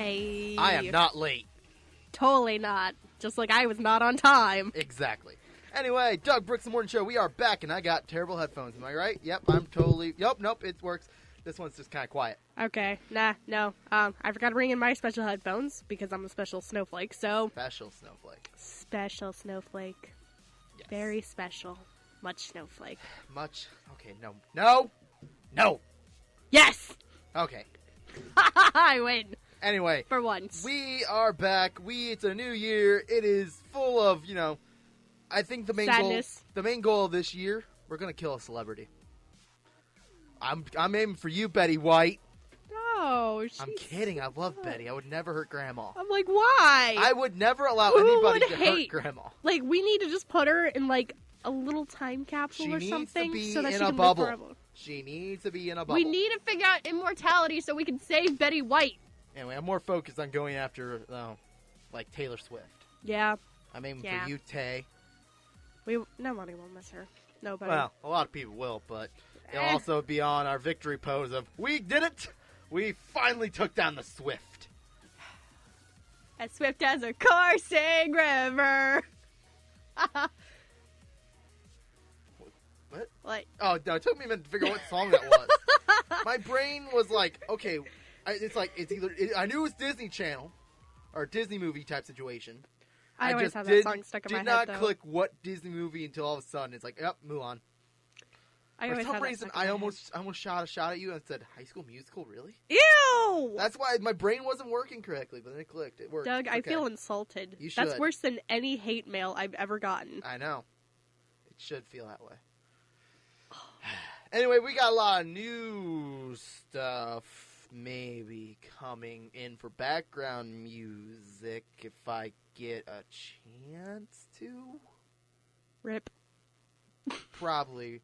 Hey. I am not late. Totally not. Just like I was not on time. Exactly. Anyway, Doug Brooks, The Morning Show. We are back, and I got terrible headphones. Am I right? Yep, I'm totally... Nope, it works. This one's just kind of quiet. Okay. No. I forgot to bring in my special headphones because I'm a special snowflake, so... Special snowflake. Special snowflake. Yes. Very special. Much snowflake. Much? Okay, no. No! Yes! Okay. I win. Anyway. For once. We are back. It's a new year. It is full of, I think the main goal of this year, we're going to kill a celebrity. I'm aiming for you, Betty White. No, I'm kidding. I love Betty. I would never hurt Grandma. I'm like, why? I would never allow Who anybody would to hate? hurt Grandma. Like, we need to just put her in, like, a little time capsule She or needs something to be so that in she a can bubble. live forever. She needs to be in a bubble. We need to figure out immortality so we can save Betty White. Anyway, I'm more focused on going after, like, Taylor Swift. Yeah. I'm aiming for you, Tay. Nobody will miss her. Nobody. Well, a lot of people will, but it'll also be on our victory pose of, we did it! We finally took down the Swift. As swift as a coursing river. What? Like, oh, no, it took me a minute to figure out what song that was. My brain was like, okay, I knew it was Disney Channel, or Disney movie type situation. I always just have that song stuck in my head, did not though. click what Disney movie until all of a sudden it's like, yep, Mulan. For some reason, I almost shot a shot at you and said, High School Musical, really? Ew! That's why my brain wasn't working correctly, but then it clicked. It worked. Doug, I feel insulted. You should. That's worse than any hate mail I've ever gotten. I know. It should feel that way. Anyway, we got a lot of new stuff maybe coming in for background music if I get a chance to. Rip. Probably.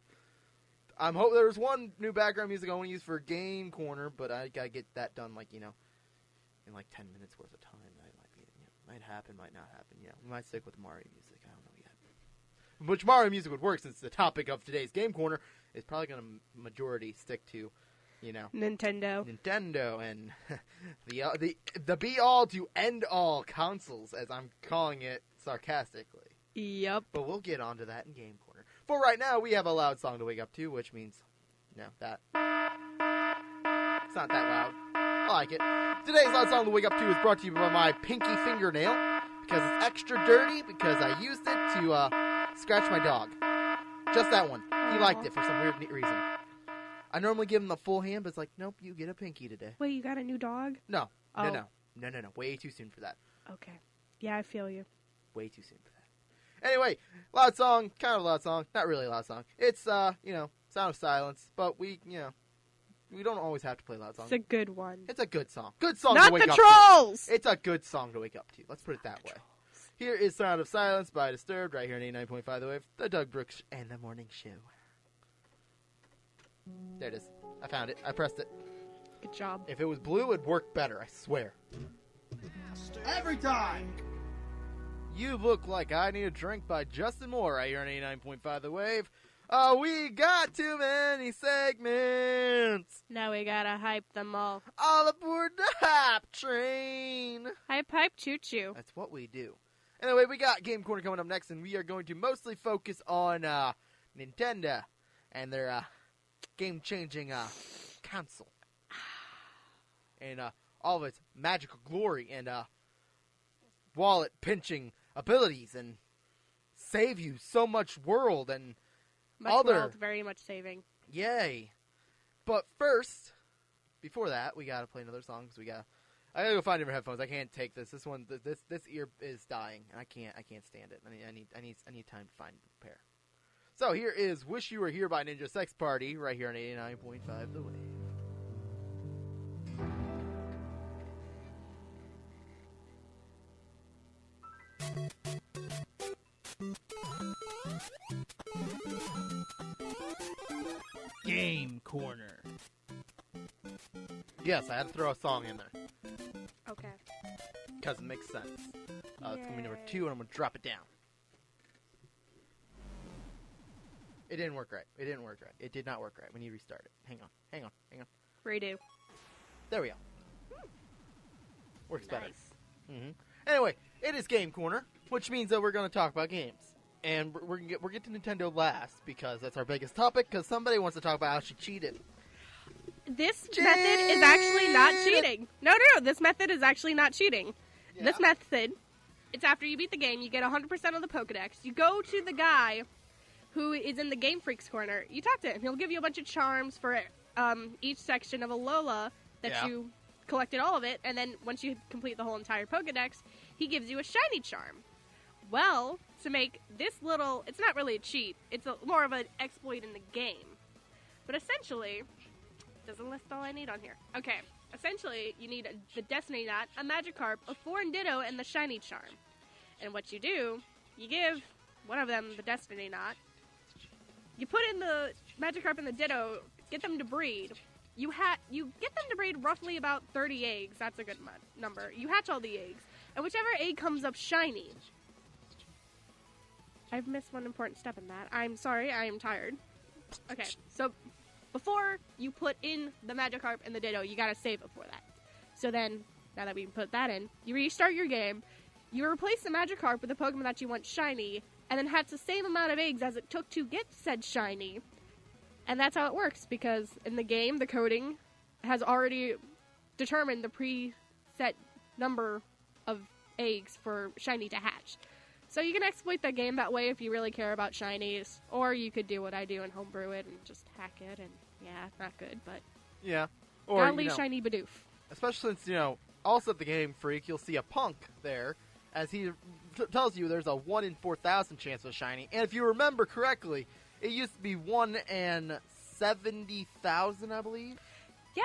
I'm hoping there's one new background music I want to use for Game Corner, but I gotta get that done, in 10 minutes worth of time. That might happen, might not happen. We might stick with Mario music. I don't know yet. Which Mario music would work since the topic of today's Game Corner is probably gonna majority stick to, Nintendo and the be all to end all consoles, as I'm calling it sarcastically. Yep. But we'll get onto that in Game Corner. For right now, we have a loud song to wake up to, which means, that. It's not that loud. I like it. Today's loud song to wake up to is brought to you by my pinky fingernail, because it's extra dirty, because I used it to scratch my dog. Just that one. He liked it for some weird reason. I normally give him the full hand, but it's like, nope, you get a pinky today. Wait, you got a new dog? No. Oh. No. Way too soon for that. Okay. Yeah, I feel you. Way too soon for that. Anyway, loud song, kind of loud song, not really a loud song. It's, Sound of Silence, but we don't always have to play loud songs. It's a good one. It's a good song. Good song Not to wake the up trolls! to. It's a good song to wake up to. Let's put it that way. Here is Sound of Silence by Disturbed, right here on 89.5 The Wave, the Doug Brooks and the Morning Show. There it is. I found it. I pressed it. Good job. If it was blue, it'd work better, I swear. Every time! You Look Like I Need a Drink by Justin Moore right here on 89.5 The Wave. We got too many segments. Now we gotta hype them all. All aboard the hype train. Hype, choo-choo. That's what we do. Anyway, we got Game Corner coming up next, and we are going to mostly focus on Nintendo and their game-changing console. And all of its magical glory and wallet-pinching abilities and save you so much world and World, very much saving. Yay. But first, before that, we gotta play another song, because I gotta go find different headphones. I can't take this. This one, this ear is dying. I can't stand it. I need time to find a pair. So here is Wish You Were Here by Ninja Sex Party, right here on 89.5 The Wave. Game Corner. Yes, I had to throw a song in there, Okay. because it makes sense. It's going to be number 2, and I'm going to drop it down. It didn't work right. It did not work right. We need to restart it. Hang on. Redo. There we go. Works better. Nice. Anyway, it is Game Corner, which means that we're going to talk about games. And we're get to Nintendo last because that's our biggest topic. Because somebody wants to talk about how she cheated. This method is actually not cheating. No, this method is actually not cheating. Yeah. This method, it's after you beat the game, you get 100% of the Pokedex. You go to the guy who is in the Game Freaks corner. You talk to him. He'll give you a bunch of charms for each section of Alola that you collected all of it. And then once you complete the whole entire Pokedex, he gives you a shiny charm. Well, to make this little, it's not really a cheat. It's more of an exploit in the game. But essentially, doesn't list all I need on here. Okay, essentially, you need the Destiny Knot, a Magikarp, a Foreign Ditto, and the Shiny Charm. And what you do, you give one of them the Destiny Knot. You put in the Magikarp and the Ditto, get them to breed. You get them to breed roughly about 30 eggs. That's a good number. You hatch all the eggs. And whichever egg comes up shiny. I've missed one important step in that. I'm sorry, I am tired. Okay, so before you put in the Magikarp and the Ditto, you gotta save before that. So then, now that we put that in, you restart your game, you replace the Magikarp with a Pokemon that you want shiny, and then hatch the same amount of eggs as it took to get said shiny. And that's how it works, because in the game, the coding has already determined the preset number of eggs for shiny to hatch. So you can exploit the game that way if you really care about shinies, or you could do what I do and homebrew it and just hack it, and yeah, not good, but Yeah. Or, godly shiny Bidoof. especially since, also at the Game Freak, you'll see a punk there, as he tells you there's a 1 in 4,000 chance of shiny. And if you remember correctly, it used to be 1 in 70,000, I believe. Yeah,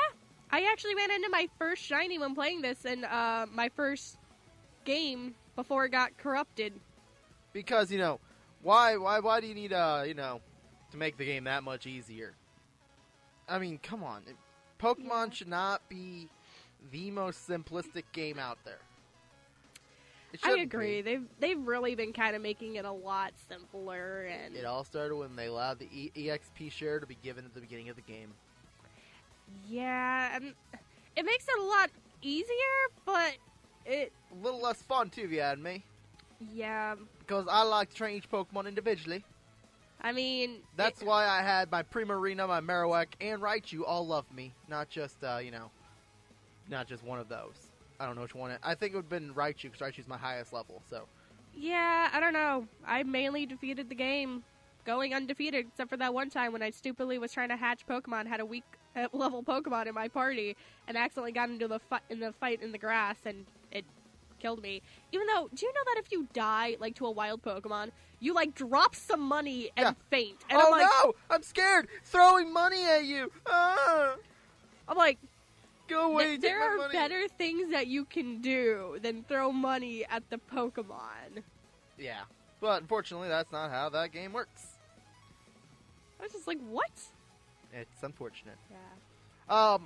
I actually ran into my first shiny when playing this in my first game before it got corrupted. Because, why do you need, to make the game that much easier? I mean, come on. Pokemon should not be the most simplistic game out there. It I shouldn't agree. be. They've really been kind of making it a lot simpler, and It all started when they allowed the EXP share to be given at the beginning of the game. yeah, and it makes it a lot easier, but A little less fun, too, if you had me. yeah, Because I like to train each Pokemon individually. I mean, That's why I had my Primarina, my Marowak, and Raichu all love me. Not just, not just one of those. I don't know which one. I think it would have been Raichu, because Raichu's my highest level, so. yeah, I don't know. I mainly defeated the game going undefeated, except for that one time when I stupidly was trying to hatch Pokemon, had a weak level Pokemon in my party, and accidentally got into the fight in the grass, and it killed me. Even though, do you know that if you die, to a wild Pokemon, you, drop some money and faint? And Oh, I'm like, no! I'm scared! Throwing money at you! Ah! I'm like, Go away, take there my are money. better things that you can do than throw money at the Pokemon. Yeah. But unfortunately, that's not how that game works. I was just like, what? It's unfortunate. Yeah.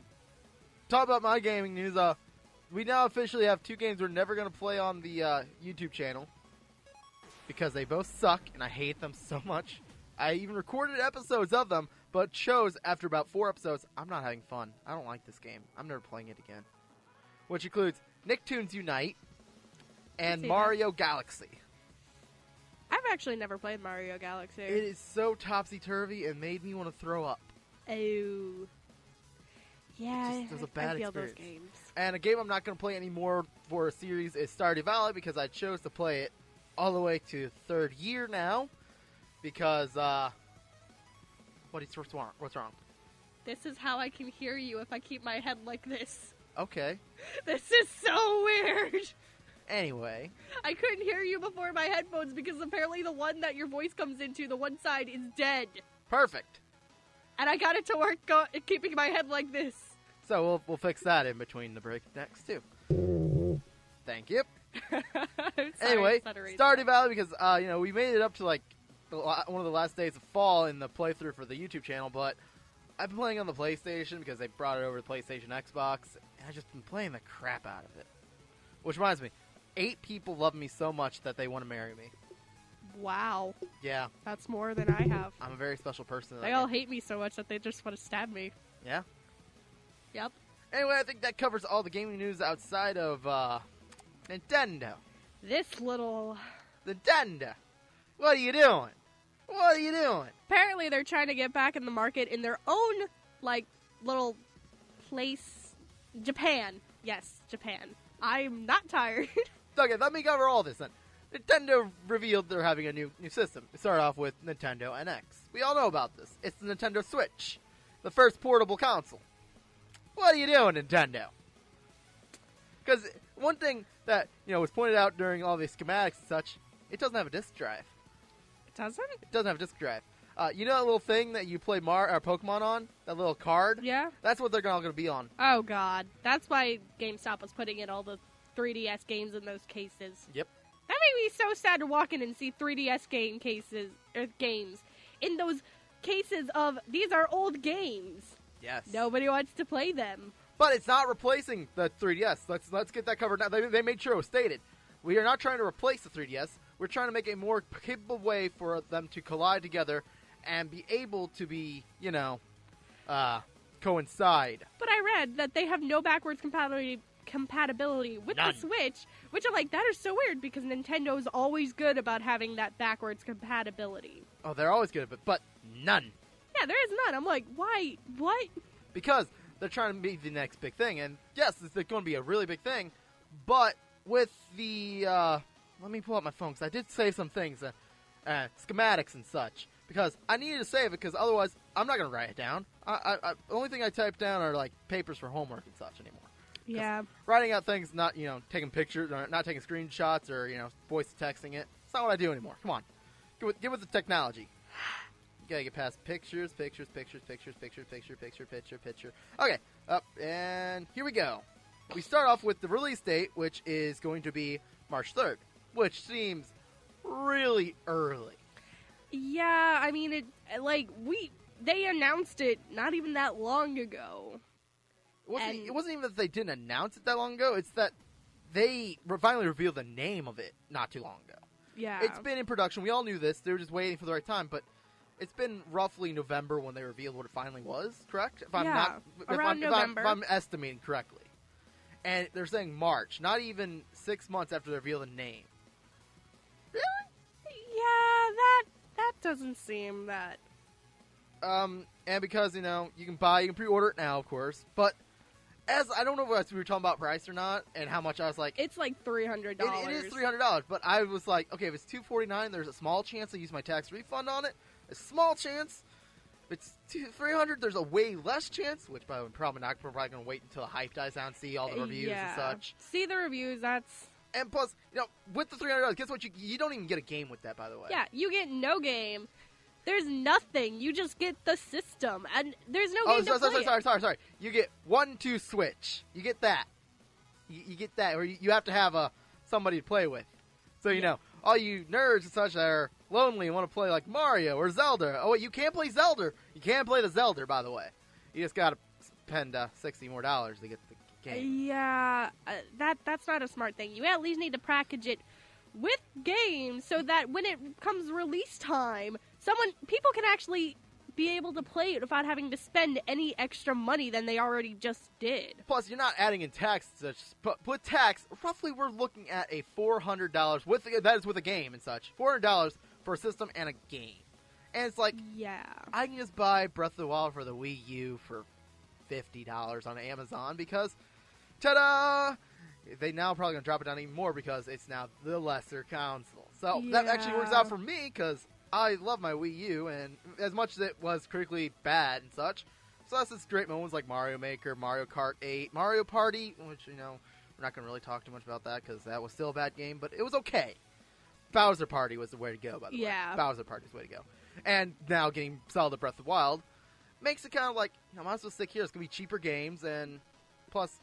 Talk about my gaming news. We now officially have 2 games we're never going to play on the YouTube channel. Because they both suck, and I hate them so much. I even recorded episodes of them, but chose after about 4 episodes, I'm not having fun. I don't like this game. I'm never playing it again. Which includes Nicktoons Unite and see Mario Galaxy. I've actually never played Mario Galaxy. It is so topsy-turvy and made me want to throw up. Oh. Yeah, It was a bad I feel experience. those games. And a game I'm not going to play anymore for a series is Stardew Valley because I chose to play it all the way to 3rd year now. Because, what's wrong? This is how I can hear you if I keep my head like this. Okay. This is so weird. Anyway. I couldn't hear you before my headphones because apparently the one that your voice comes into, the one side, is dead. Perfect. And I got it to work keeping my head like this. So we'll fix that in between the break next, too. Thank you. Sorry, Anyway, stuttering. Stardew Valley because, we made it up to, one of the last days of fall in the playthrough for the YouTube channel, but I've been playing on the PlayStation because they brought it over to PlayStation Xbox, and I've just been playing the crap out of it. Which reminds me, 8 people love me so much that they want to marry me. Wow. Yeah, That's more than I have. I'm a very special person. in that They all game. hate me so much that they just want to stab me. Yeah. Yep. Anyway, I think that covers all the gaming news outside of Nintendo. This little... Nintendo! What are you doing? What are you doing? Apparently they're trying to get back in the market in their own, like, little place. Japan. Yes, Japan. I'm not tired. Okay, let me cover all this then. Nintendo revealed they're having a new system. It started off with Nintendo NX. We all know about this. It's the Nintendo Switch, the first portable console. What are you doing, Nintendo? Because one thing that was pointed out during all the schematics and such, it doesn't have a disc drive. It doesn't? It doesn't have a disc drive. You know that little thing that you play Pokemon on? That little card? Yeah. That's what they're all going to be on. Oh, God. That's why GameStop was putting in all the 3DS games in those cases. Yep. That made me so sad to walk in and see 3DS games in those cases of, these are old games. Yes. Nobody wants to play them. But it's not replacing the 3DS. Let's get that covered now. They made sure it was stated. We are not trying to replace the 3DS. We're trying to make a more capable way for them to collide together and be able to be, coincide. But I read that they have no backwards compatibility with None. the Switch, which I'm like, that is so weird because Nintendo's always good about having that backwards compatibility. Oh, they're always good at it, but none. Yeah, there is none. I'm like, why? What? Because they're trying to be the next big thing. And yes, it's going to be a really big thing, but with the, let me pull up my phone because I did save some things, schematics and such. Because I needed to save it, because otherwise I'm not going to write it down. The only thing I type down are, like, papers for homework and such anymore. Yeah. Writing out things, not, taking pictures, or not taking screenshots, or, voice texting it. It's not what I do anymore. Come on. Get with the technology. You gotta get past pictures. Okay, up, and here we go. We start off with the release date, which is going to be March 3rd, which seems really early. Yeah, I mean, they announced it not even that long ago. It wasn't even that they didn't announce it that long ago. It's that they finally revealed the name of it not too long ago. Yeah. It's been in production. We all knew this. They were just waiting for the right time. But it's been roughly November when they revealed what it finally was, correct? Around November. If I'm estimating correctly. And they're saying March, not even 6 months after they reveal the name. Really? Yeah, that doesn't seem that... And because, you can pre-order it now, of course. But I don't know if we were talking about price or not, and how much I was like... It's like $300. It is $300, but I was like, okay, if it's $249, there's a small chance I use my tax refund on it. A small chance. If it's $300, there's a way less chance, which by the way, I'm probably not. We're probably going to wait until the hype dies down, see all the reviews and such. See the reviews, that's... And plus, with the $300, guess what? You don't even get a game with that, by the way. Yeah, you get no game. There's nothing. You just get the system, and there's no game to play. Sorry. You get 1-2 Switch. You get that. You get that, or you have to have somebody to play with. So, all you nerds and such that are lonely and want to play like Mario or Zelda. Oh, wait, you can't play Zelda. You can't play the Zelda, by the way. You just got to spend $60 more to get the game. Yeah, that's not a smart thing. You at least need to package it with games so that when it comes release time, people can actually be able to play it without having to spend any extra money than they already just did. Plus, you're not adding in tax and such. But with tax, roughly we're looking at a $400 that is with a game and such. $400 for a system and a game. And it's like, yeah, I can just buy Breath of the Wild for the Wii U for $50 on Amazon because, ta-da! They now probably going to drop it down even more because it's now the lesser console. So that actually works out for me because I love my Wii U, and as much as it was critically bad and such, so that's just great moments like Mario Maker, Mario Kart 8, Mario Party, which, we're not going to really talk too much about that because that was still a bad game, but it was okay. Bowser Party was the way to go, by the way. Yeah. Bowser Party is the way to go. And now getting Zelda Breath of the Wild makes it kind of like, I might as well stick here. It's going to be cheaper games, and plus,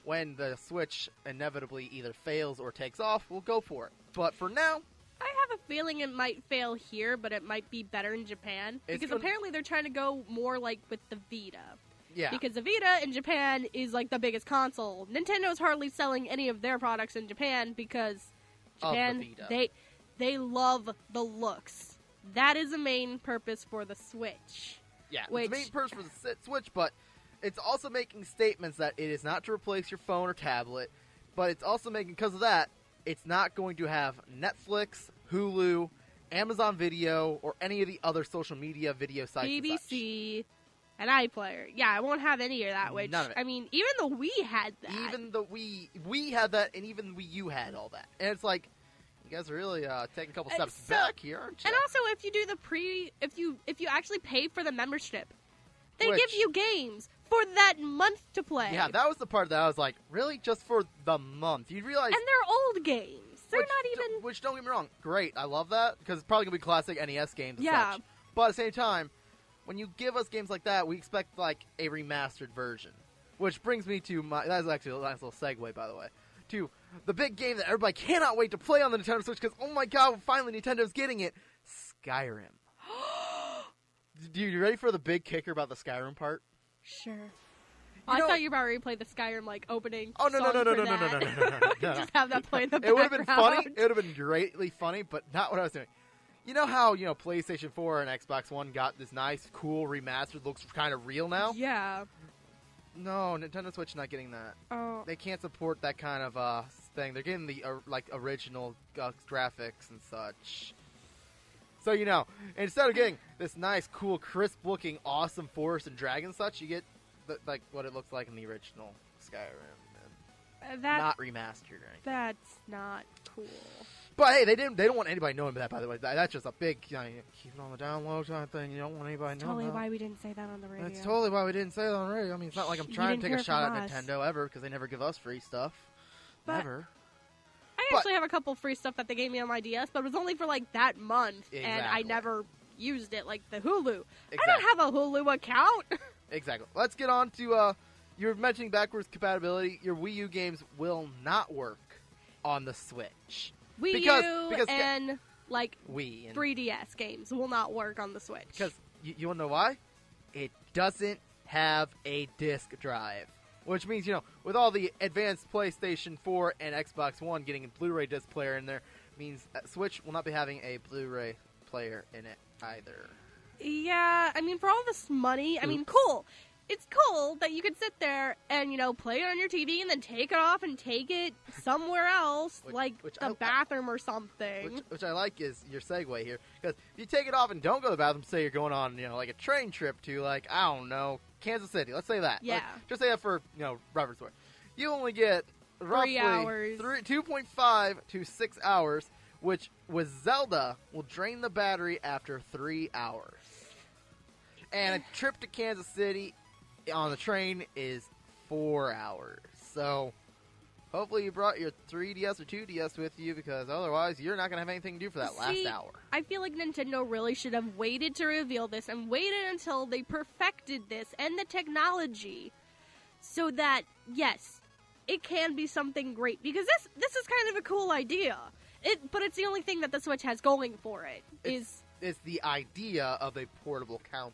when the Switch inevitably either fails or takes off, we'll go for it. But for now, I have a feeling it might fail here, but it might be better in Japan. Because apparently they're trying to go more like with the Vita. Yeah. Because the Vita in Japan is like the biggest console. Nintendo's hardly selling any of their products in Japan because Japan, of the Vita. They love the looks. That is the main purpose for the Switch. Yeah, it's the main purpose for the Switch, but it's also making statements that it is not to replace your phone or tablet, but it's also making, because of that, it's not going to have Netflix, Hulu, Amazon Video, or any of the other social media video sites. BBC and iPlayer. Yeah, I won't have any of that, which, None of it. I mean, even the Wii had that. Even the Wii had that, and even Wii U had all that. And it's like, you guys are really taking a couple steps back here, aren't you? And also, if you do the if you actually pay for the membership, they Which- give you games for that month to play. Yeah, that was the part that I was like, really? Just for the month? You realize... And they're old games. They're not even... Which, don't get me wrong, great. I love that, because it's probably going to be classic NES games and Yeah. such. But at the same time, when you give us games like that, we expect, like, a remastered version. Which brings me to my... That is actually a nice little segue, by the way. To the big game that everybody cannot wait to play on the Nintendo Switch, because, oh my god, finally Nintendo's getting it. Skyrim. Dude, you ready for the big kicker about the Skyrim part? Sure. You I know- thought you were about to replay the Skyrim, like, opening Oh, no, song no, no, for no, no, no, that. no, no, no, no, no. Just have that play in the It would have been funny. background. It would have been greatly funny, but not what I was doing. You know how, PlayStation 4 and Xbox One got this nice, cool remastered, looks kind of real now? Yeah. No, Nintendo Switch not getting that. Oh. They can't support that kind of thing. They're getting the original graphics and such. So instead of getting this nice, cool, crisp-looking, awesome forest and dragon and such, you get what it looks like in the original Skyrim, and not remastered or anything. That's not cool. But hey, they don't want anybody knowing that. By the way, that's just a big keep it on the down low kind of thing. You don't want anybody knowing. Totally that. why we didn't say that on the radio. That's totally why we didn't say that on the radio. I mean, it's not like I'm You trying to didn't take a hear shot from at us. Nintendo ever, because they never give us free stuff. But- Never. I But- actually have a couple free stuff that they gave me on my DS, but it was only for like that month, and I Exactly. never used it, like the Hulu. I Exactly. don't have a Hulu account. Exactly. Let's get on to you were mentioning backwards compatibility. Your Wii U games will not work on the Switch. Wii Because- U because- and like Wii and 3DS games will not work on the Switch. because you want to know why? It doesn't have a disc drive. Which means, with all the advanced PlayStation 4 and Xbox One getting a Blu-ray disc player in there, means that Switch will not be having a Blu-ray player in it either. Yeah, I mean, for all this money, I mean, cool. It's cool that you could sit there and, play it on your TV and then take it off and take it somewhere else, Which the I- bathroom or something. Which I like is your segue here. Because if you take it off and don't go to the bathroom, say you're going on, like a train trip to, I don't know, Kansas City. Let's say that. Yeah. Just say that for, reference for it. You only get roughly 3 hours. 2.5 to 6 hours, which with Zelda will drain the battery after 3 hours. And a trip to Kansas City on the train is 4 hours. So hopefully you brought your 3DS or 2DS with you, because otherwise you're not going to have anything to do for that last See, hour. I feel like Nintendo really should have waited to reveal this and waited until they perfected this and the technology so that, yes, it can be something great. Because this is kind of a cool idea. But it's the only thing that the Switch has going for it. It's the idea of a portable console.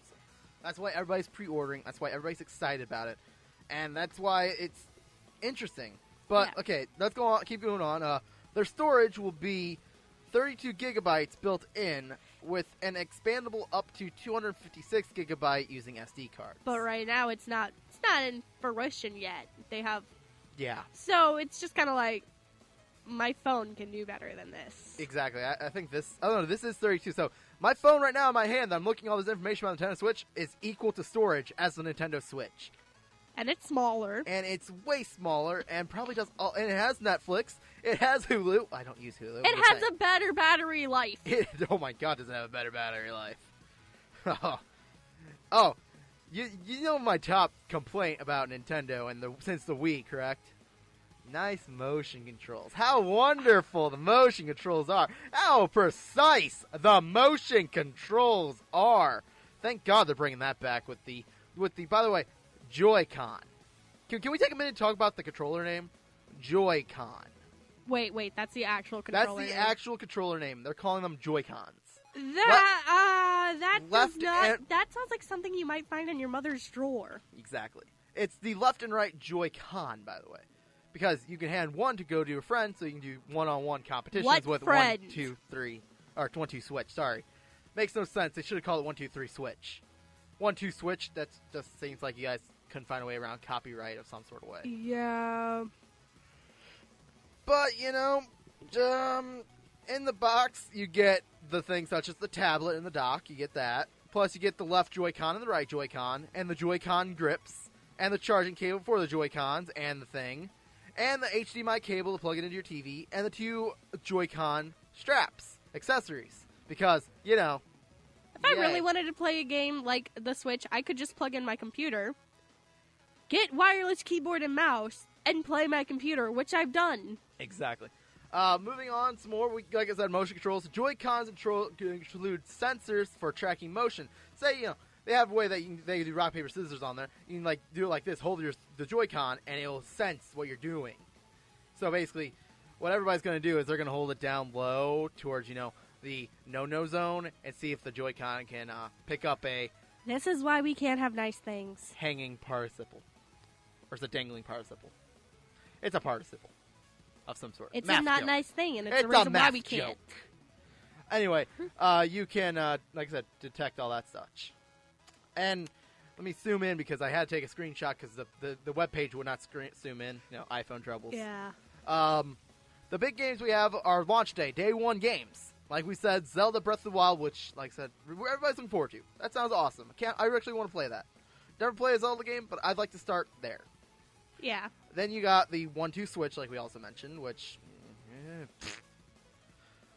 That's why everybody's pre-ordering. That's why everybody's excited about it. And that's why it's interesting. But, Yeah. okay, let's go on. Keep going on. Their storage will be 32 gigabytes built in with an expandable up to 256 gigabyte using SD cards. But right now it's not in fruition yet. They have Yeah, so it's just kind of like my phone can do better than this. exactly. I think this... I don't know. This is 32. So my phone right now in my hand that I'm looking at all this information about the Nintendo Switch is equal to storage as the Nintendo Switch. And it's smaller. And it's way smaller, and probably does all. And it has Netflix. It has Hulu. I don't use Hulu. It has a better battery life. Oh my god, does it have a better battery life? Oh, you know my top complaint about Nintendo and since the Wii, correct? Nice motion controls. How wonderful the motion controls are. How precise the motion controls are. Thank God they're bringing that back with the. By the way, Joy-Con. Can we take a minute to talk about the controller name? Joy-Con. Wait, that's the actual controller. That's the name. actual controller name. They're calling them Joy-Cons. That Left does not. and- That sounds like something you might find in your mother's drawer. Exactly. It's the left and right Joy-Con, by the way. Because you can hand one to go to a friend, so you can do one-on-one competitions What with friend? 1, 2, 3, or 1, 2 switch. Sorry, makes no sense. They should have called it 1, 2, 3 switch. 1, 2 switch. That just seems like you guys couldn't find a way around copyright of some sort of way. Yeah. But, you know, in the box, you get the things such as the tablet and the dock. You get that. Plus, you get the left Joy-Con and the right Joy-Con, and the Joy-Con grips, and the charging cable for the Joy-Cons, and the thing, and the HDMI cable to plug it into your TV, and the 2 Joy-Con straps, accessories. Because, you know, If I yay. really wanted to play a game like the Switch, I could just plug in my computer, get wireless keyboard and mouse, and play my computer, which I've done. Exactly. Moving on, some more. Like I said, motion controls. Joy-Cons include sensors for tracking motion. Say, you know, they have a way that they do rock, paper, scissors on there. You can, like, do it like this. Hold the Joy-Con, and it will sense what you're doing. So, basically, what everybody's going to do is they're going to hold it down low towards, you know, the no-no zone and see if the Joy-Con can pick up a This is why we can't have nice things. hanging participle. Or it's a dangling participle. It's a participle of some sort. It's Math a not joke. nice thing, and it's It's the a reason why math we can't. joke. Anyway, you can, like I said, detect all that such. And let me zoom in because I had to take a screenshot because the web page would not zoom in. You know, iPhone troubles. Yeah. The big games we have are launch day 1 games. Like we said, Zelda Breath of the Wild, which, like I said, everybody's looking forward to. That sounds awesome. I actually want to play that. Never play a Zelda game, but I'd like to start there. Yeah. Then you got the 1-2 Switch, like we also mentioned, which...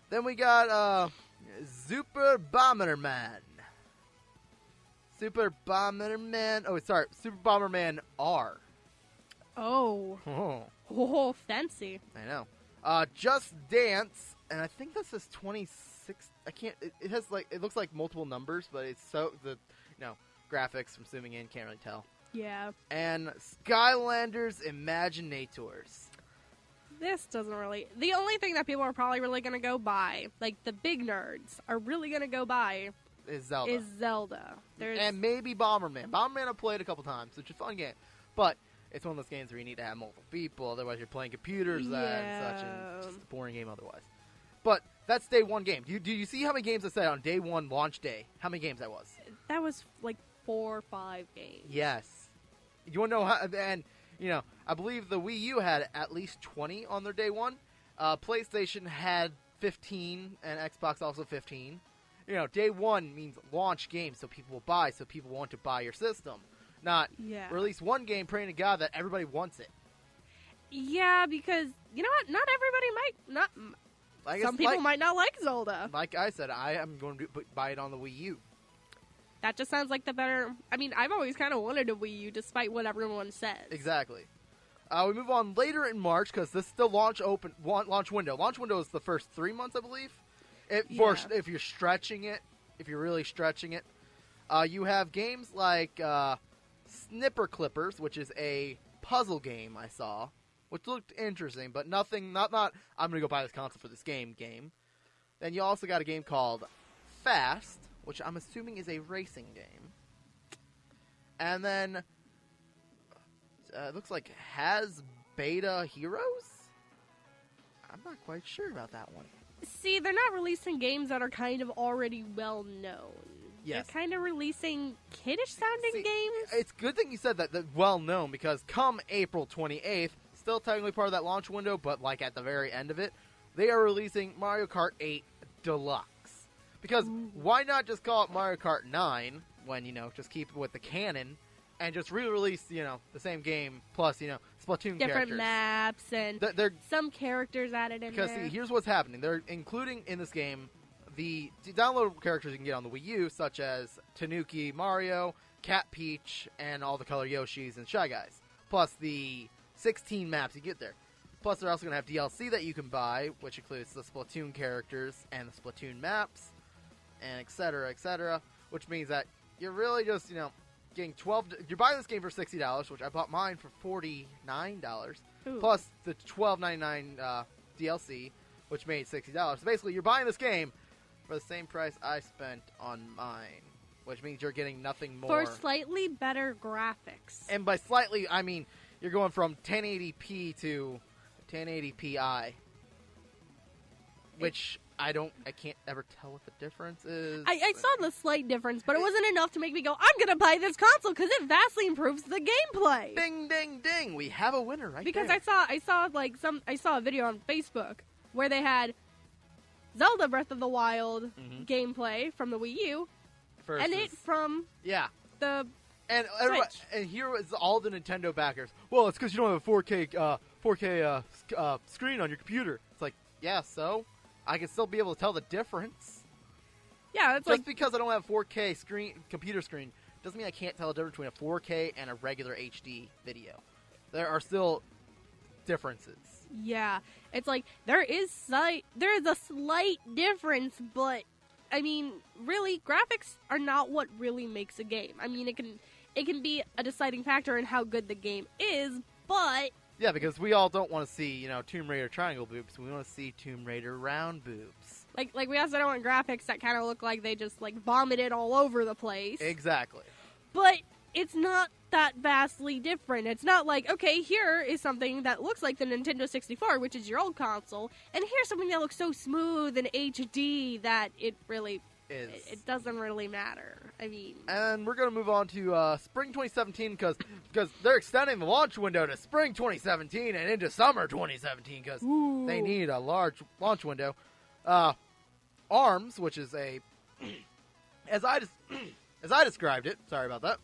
Then we got Super Bomberman. Super Bomberman... Oh, sorry. Super Bomberman R. Oh. Oh, Oh, fancy. I know. Just Dance, and I think this is 26... I can't... It has, like... It looks like multiple numbers, but it's so... The, you know, graphics from zooming in, can't really tell. Yeah. And Skylanders Imaginators. This doesn't really... The only thing that people are probably really going to go buy, like the big nerds, are really going to go buy Is Zelda. is Zelda. There's... And maybe Bomberman. Bomberman I've played a couple times, which is a fun game. But it's one of those games where you need to have multiple people, otherwise you're playing computers and such, and it's just a boring game otherwise. But that's day 1 game. Do you see how many games I said on day 1 launch day? How many games that was? That was like 4 or 5 games. Yes. You want to know how... And, you know, I believe the Wii U had at least 20 on their day 1. PlayStation had 15, and Xbox also 15. You know, day 1 means launch game, so people will buy, so people want to buy your system. Not Yeah. release one game praying to God that everybody wants it. Yeah, because, you know what? Not everybody might... Not... Like Some people might not like Zelda. Like I said, I am going to buy it on the Wii U. That just sounds like the better... I mean, I've always kind of wanted a Wii U, despite what everyone says. Exactly. We move on later in March, because this is the launch window. Launch window is the first 3 months, I believe. If you're stretching it, if you're really stretching it. You have games like Snipper Clippers, which is a puzzle game I saw, which looked interesting, but nothing, not I'm going to go buy this console for this game. Then you also got a game called Fast, which I'm assuming is a racing game. And then it looks like Has Beta Heroes? I'm not quite sure about that one. See, they're not releasing games that are kind of already well known. Yes. They're kind of releasing kiddish-sounding See, games. It's good thing you said that well known, because come April 28th, still technically part of that launch window, but like at the very end of it, they are releasing Mario Kart 8 Deluxe. Because why not just call it Mario Kart 9 when, you know, just keep it with the canon and just re-release, you know, the same game plus, you know, Splatoon Different characters. maps and They're some characters added in Because, there. see, here's what's happening. They're including in this game the downloadable characters you can get on the Wii U, such as Tanuki Mario, Cat Peach, and all the color Yoshis and Shy Guys. Plus the 16 maps you get there. Plus, they're also going to have DLC that you can buy, which includes the Splatoon characters and the Splatoon maps, and etc., which means that you're really just, you know, getting you're buying this game for $60, which I bought mine for $49, Ooh. plus the $12.99 DLC, which made $60. So basically, you're buying this game for the same price I spent on mine, which means you're getting nothing more. For slightly better graphics. And by slightly, I mean you're going from 1080p to 1080pi, which I can't ever tell what the difference is. I saw the slight difference, but it wasn't enough to make me go, I'm going to buy this console because it vastly improves the gameplay. Ding, ding, ding. We have a winner right Because there. I saw a video on Facebook where they had Zelda Breath of the Wild gameplay from the Wii U and it from the And Switch. and here was all the Nintendo backers. Well, it's because you don't have a 4K screen on your computer. It's like, yeah, so I can still be able to tell the difference. Yeah, it's Just because I don't have 4K computer screen doesn't mean I can't tell the difference between a 4K and a regular HD video. There are still differences. Yeah, it's like there is a slight difference, but I mean, really, graphics are not what really makes a game. I mean, it can be a deciding factor in how good the game is, but Yeah, because we all don't want to see, Tomb Raider triangle boobs. We want to see Tomb Raider round boobs. like we also don't want graphics that kind of look like they just like vomited all over the place. Exactly. But it's not that vastly different. It's not like, okay, here is something that looks like the Nintendo 64, which is your old console, and here's something that looks so smooth and HD that it really it doesn't really matter. I mean, And we're going to move on to spring 2017 because they're extending the launch window to spring 2017 and into summer 2017 because ooh. they need a large launch window. ARMS, which is a as I described it, sorry about that,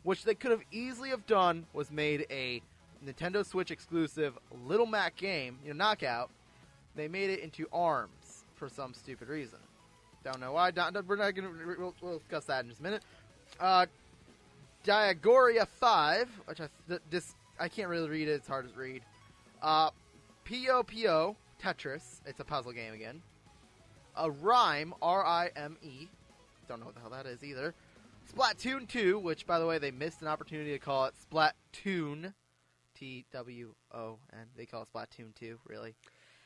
which they could have easily have done was made a Nintendo Switch exclusive Little Mac game, Knockout. They made it into ARMS for some stupid reason. Don't know why. We're not gonna. We'll discuss that in just a minute. Diagoria 5, which I can't really read it. It's hard to read. P.O.P.O. Tetris. It's a puzzle game again. Rime, R-I-M-E. Don't know what the hell that is either. Splatoon 2, which, by the way, they missed an opportunity to call it Splatoon. T-W-O-N. They call it Splatoon 2, really.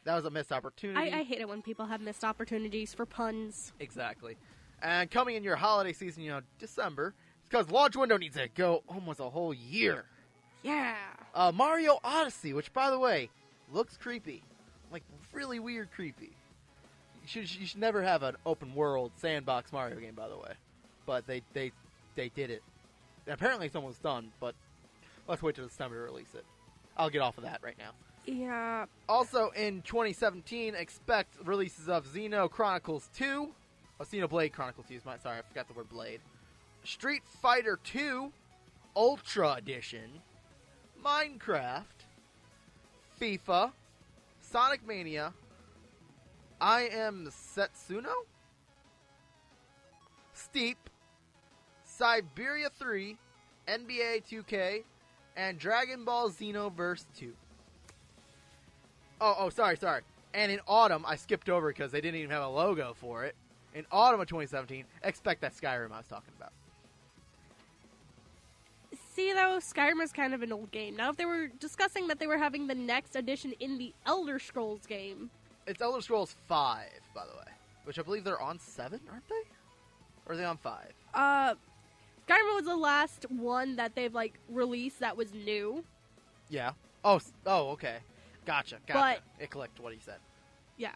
That was a missed opportunity. I hate it when people have missed opportunities for puns. Exactly. And coming in your holiday season, December, because launch window needs to go almost a whole year. Yeah. Mario Odyssey, which, by the way, looks creepy. Like, really weird creepy. You should never have an open world sandbox Mario game, by the way. But they did it. And apparently it's almost done, but let's wait till December to release it. I'll get off of that right now. Yeah. Also in 2017, expect releases of Xeno Chronicles 2. Oh, Xenoblade Chronicles 2. Sorry, I forgot the word blade. Street Fighter 2 Ultra Edition. Minecraft. FIFA. Sonic Mania. I Am Setsuno. Steep. Siberia 3. NBA 2K. And Dragon Ball Xenoverse 2. Oh, sorry. And in autumn, I skipped over because they didn't even have a logo for it. In autumn of 2017, expect that Skyrim I was talking about. See, though, Skyrim is kind of an old game. Now, if they were discussing that they were having the next edition in the Elder Scrolls game... It's Elder Scrolls 5, by the way. Which I believe they're on 7, aren't they? Or are they on 5? Skyrim was the last one that they've, released that was new. Yeah. Oh, okay. Gotcha. But- It clicked what he said. Yeah.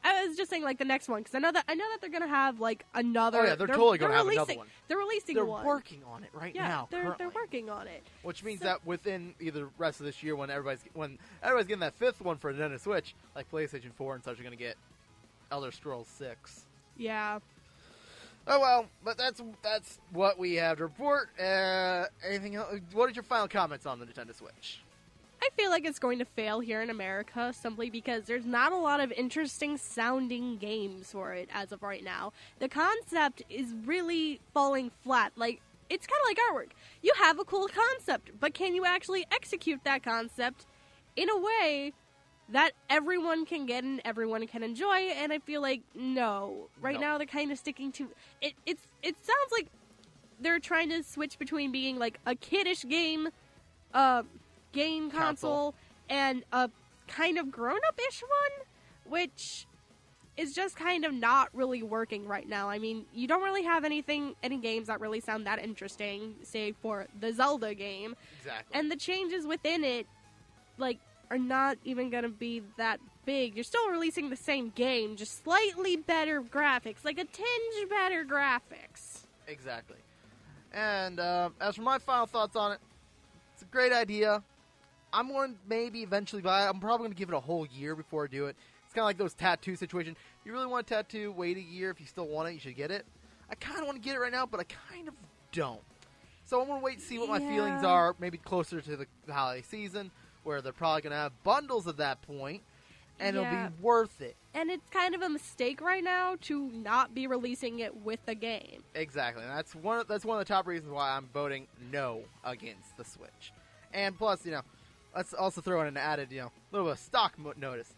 I was just saying, the next one, because I know that they're going to have, another... Oh, yeah, they're totally going to have another one. They're releasing They're one. working on it right now, they're currently. working on it. Which means that within either the rest of this year, when everybody's getting that 5th one for Nintendo Switch, like PlayStation 4 and such, are going to get Elder Scrolls 6. Yeah. Oh well, but that's what we have to report. Anything else? What are your final comments on the Nintendo Switch? I feel like it's going to fail here in America simply because there's not a lot of interesting sounding games for it as of right now. The concept is really falling flat. It's kind of like artwork. You have a cool concept, but can you actually execute that concept in a way that everyone can get and everyone can enjoy? And I feel like no. Right now they're kind of sticking to it. It sounds like they're trying to switch between being a kiddish game console and a kind of grown-up-ish one, which is just kind of not really working right now. I mean, you don't really have any games that really sound that interesting, say for the Zelda game. Exactly. And the changes within it, are not even going to be that big. You're still releasing the same game, just slightly better graphics, like a tinge better graphics. Exactly. And as for my final thoughts on it, it's a great idea. I'm going to maybe eventually buy it. I'm probably going to give it a whole year before I do it. It's kind of like those tattoo situations. If you really want a tattoo, wait a year. If you still want it, you should get it. I kind of want to get it right now, but I kind of don't. So I'm going to wait to see what my feelings are, maybe closer to the holiday season, where they're probably going to have bundles at that point, and it'll be worth it. And it's kind of a mistake right now to not be releasing it with the game. Exactly. And that's one of the top reasons why I'm voting no against the Switch. And plus, let's also throw in an added, little bit of stock notice.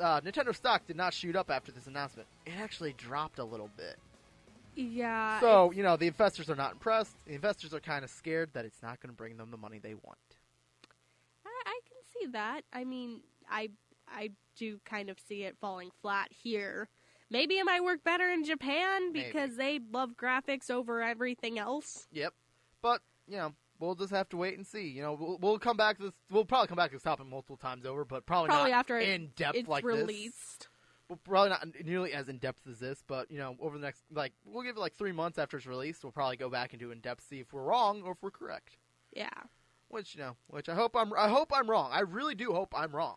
Nintendo stock did not shoot up after this announcement. It actually dropped a little bit. Yeah. So, the investors are not impressed. The investors are kind of scared that it's not going to bring them the money they want. I can see that. I mean, I do kind of see it falling flat here. Maybe it might work better in Japan because they love graphics over everything else. Yep. But, we'll just have to wait and see. We'll come back to this. We'll probably come back to this topic multiple times over, but probably not after in depth it's like released. this. Well, probably not nearly as in depth as this, but over the next we'll give it 3 months after it's released. We'll probably go back and do in depth, see if we're wrong or if we're correct. Yeah. Which I hope I'm wrong. I really do hope I'm wrong.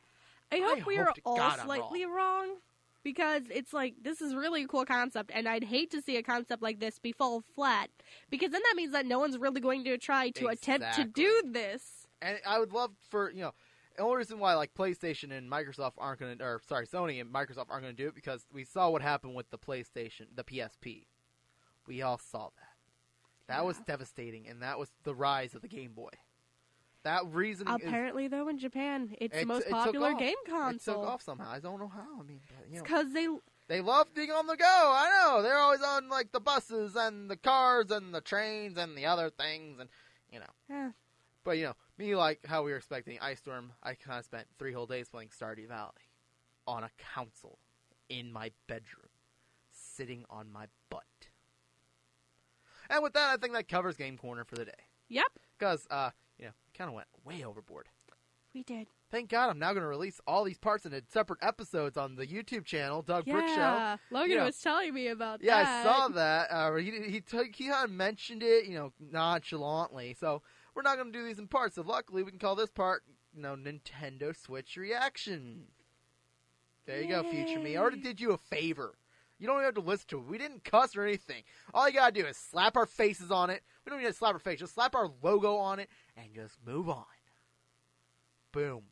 I hope we are all slightly wrong. Because it's this is really a cool concept, and I'd hate to see a concept like this be fall flat, because then that means that no one's really going to try to attempt to do this. And I would love for, the only reason why, PlayStation and Microsoft aren't going to, Sony and Microsoft aren't going to do it, because we saw what happened with the PlayStation, the PSP. We all saw that. That was devastating, and that was the rise of the Game Boy. That reason apparently, though, in Japan, it's the most popular game console. It took off somehow. I don't know how. I mean, it's because they love being on the go. I know. They're always on the buses and the cars and the trains and the other things, and Yeah. But me how we were expecting Ice Storm. I kind of spent 3 whole days playing Stardew Valley on a console in my bedroom, sitting on my butt. And with that, I think that covers Game Corner for the day. Yep. Because kind of went way overboard. We did. Thank God I'm now going to release all these parts in separate episodes on the YouTube channel, Doug Brick Show. Yeah, Logan was telling me about that. Yeah, I saw that. He kind of mentioned it, nonchalantly. So we're not going to do these in parts. So luckily, we can call this part, Nintendo Switch Reaction. There you go, future me. I already did you a favor. You don't even have to listen to it. We didn't cuss or anything. All you gotta do is slap our faces on it. We don't even need to slap our face. Just slap our logo on it and just move on. Boom.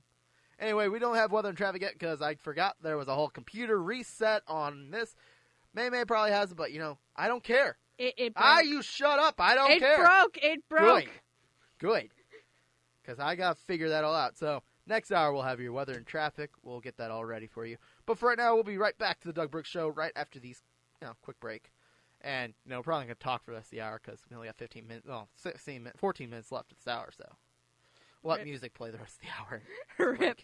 Anyway, we don't have weather and traffic yet because I forgot there was a whole computer reset on this. May probably has it, but I don't care. It broke. You shut up. I don't care. It broke. Good. Because I gotta figure that all out. So next hour we'll have your weather and traffic. We'll get that all ready for you. But for right now, we'll be right back to the Doug Brooks Show right after these, quick break. And, we're probably going to talk for the rest of the hour because we only got 14 minutes left of this hour, so we'll let music play the rest of the hour. Rip.